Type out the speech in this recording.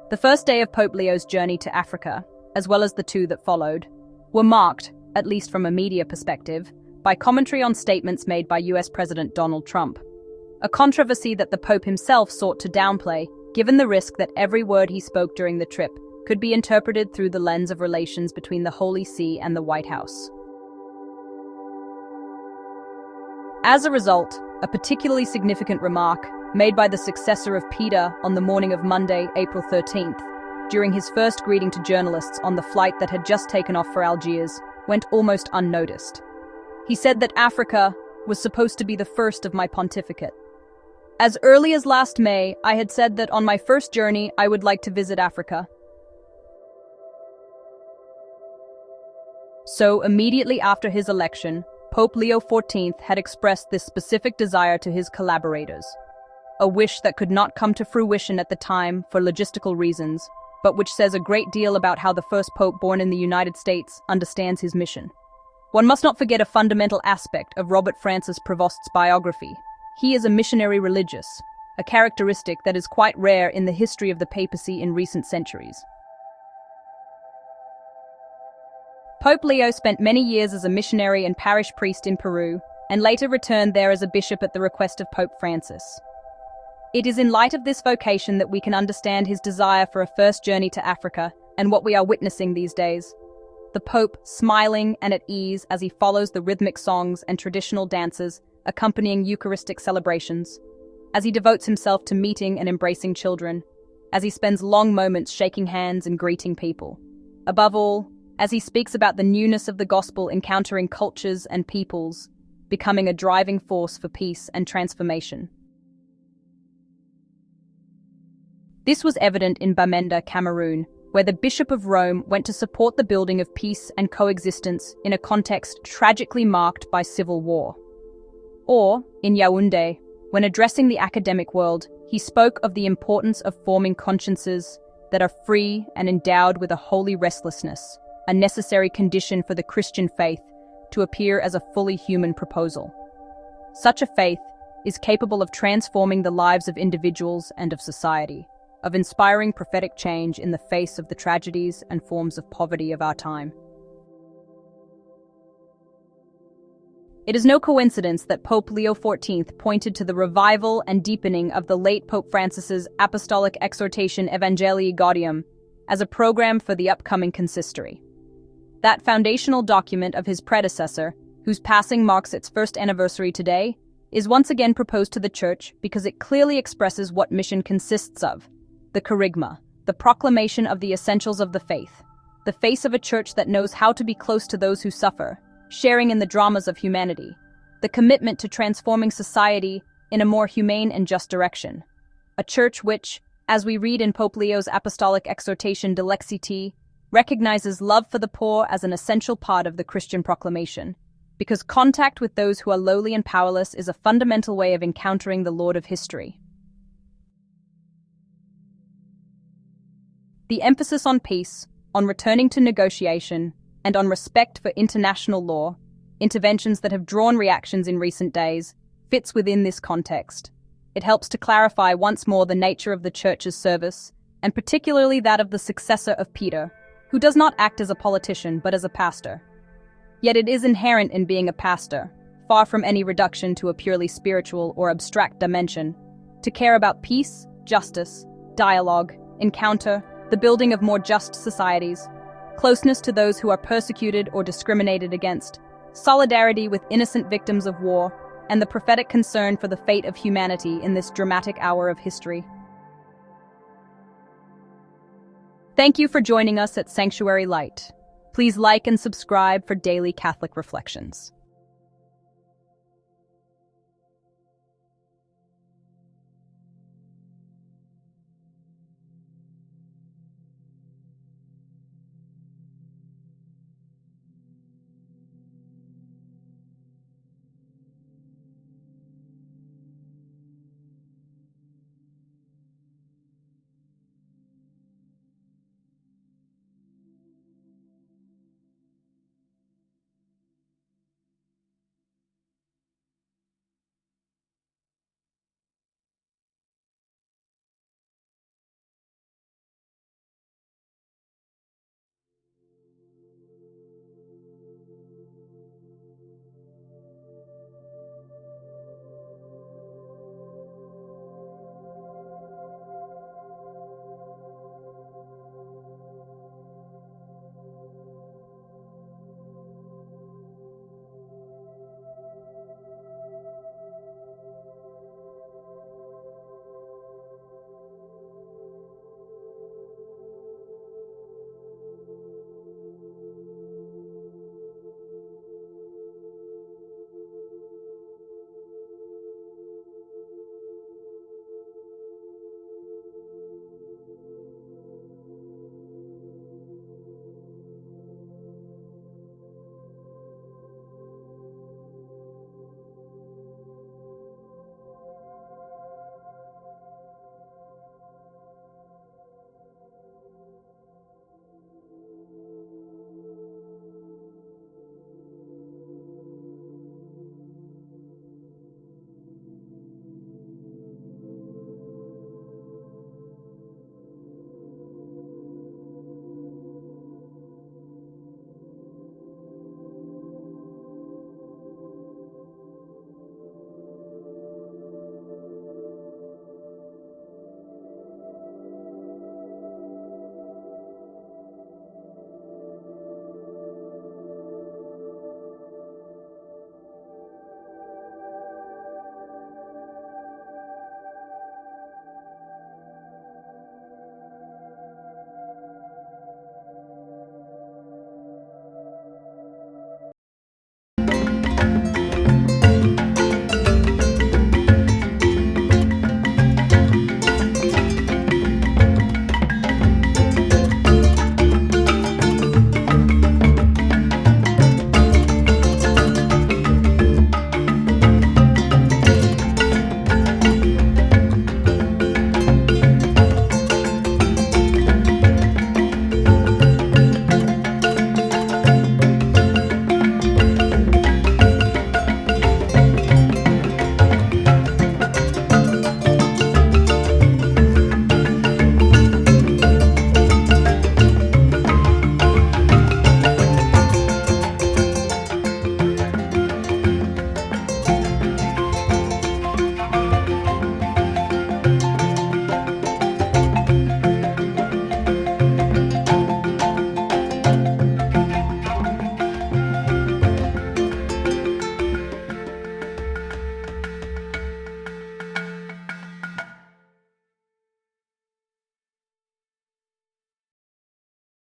The first day of Pope Leo's journey to Africa, as well as the two that followed, were marked, at least from a media perspective, by commentary on statements made by US President Donald Trump, a controversy that the Pope himself sought to downplay, given the risk that every word he spoke during the trip could be interpreted through the lens of relations between the Holy See and the White House. As a result, a particularly significant remark made by the successor of Peter on the morning of Monday, April 13th, during his first greeting to journalists on the flight that had just taken off for Algiers, went almost unnoticed. He said that Africa was supposed to be the first of my pontificate. As early as last May, I had said that on my first journey I would like to visit Africa. So, immediately after his election, Pope Leo XIV had expressed this specific desire to his collaborators, a wish that could not come to fruition at the time for logistical reasons, but which says a great deal about how the first pope born in the United States understands his mission. One must not forget a fundamental aspect of Robert Francis Prevost's biography. He is a missionary religious, a characteristic that is quite rare in the history of the papacy in recent centuries. Pope Leo spent many years as a missionary and parish priest in Peru, and later returned there as a bishop at the request of Pope Francis. It is in light of this vocation that we can understand his desire for a first journey to Africa and what we are witnessing these days. The Pope smiling and at ease as he follows the rhythmic songs and traditional dances accompanying Eucharistic celebrations, as he devotes himself to meeting and embracing children, as he spends long moments shaking hands and greeting people. Above all, as he speaks about the newness of the gospel encountering cultures and peoples, becoming a driving force for peace and transformation. This was evident in Bamenda, Cameroon, where the Bishop of Rome went to support the building of peace and coexistence in a context tragically marked by civil war. Or, in Yaoundé, when addressing the academic world, he spoke of the importance of forming consciences that are free and endowed with a holy restlessness, a necessary condition for the Christian faith to appear as a fully human proposal. Such a faith is capable of transforming the lives of individuals and of society, of inspiring prophetic change in the face of the tragedies and forms of poverty of our time. It is no coincidence that Pope Leo XIV pointed to the revival and deepening of the late Pope Francis's apostolic exhortation Evangelii Gaudium as a program for the upcoming consistory. That foundational document of his predecessor, whose passing marks its first anniversary today, is once again proposed to the Church because it clearly expresses what mission consists of: the kerygma, the proclamation of the essentials of the faith, the face of a Church that knows how to be close to those who suffer, sharing in the dramas of humanity, the commitment to transforming society in a more humane and just direction. A Church which, as we read in Pope Leo's apostolic exhortation De Lexiti, recognizes love for the poor as an essential part of the Christian proclamation, because contact with those who are lowly and powerless is a fundamental way of encountering the Lord of history. The emphasis on peace, on returning to negotiation, and on respect for international law, interventions that have drawn reactions in recent days, fits within this context. It helps to clarify once more the nature of the Church's service, and particularly that of the successor of Peter, who does not act as a politician but as a pastor. Yet it is inherent in being a pastor, far from any reduction to a purely spiritual or abstract dimension, to care about peace, justice, dialogue, encounter, the building of more just societies, closeness to those who are persecuted or discriminated against, solidarity with innocent victims of war, and the prophetic concern for the fate of humanity in this dramatic hour of history. Thank you for joining us at Sanctuary Light. Please like and subscribe for daily Catholic reflections.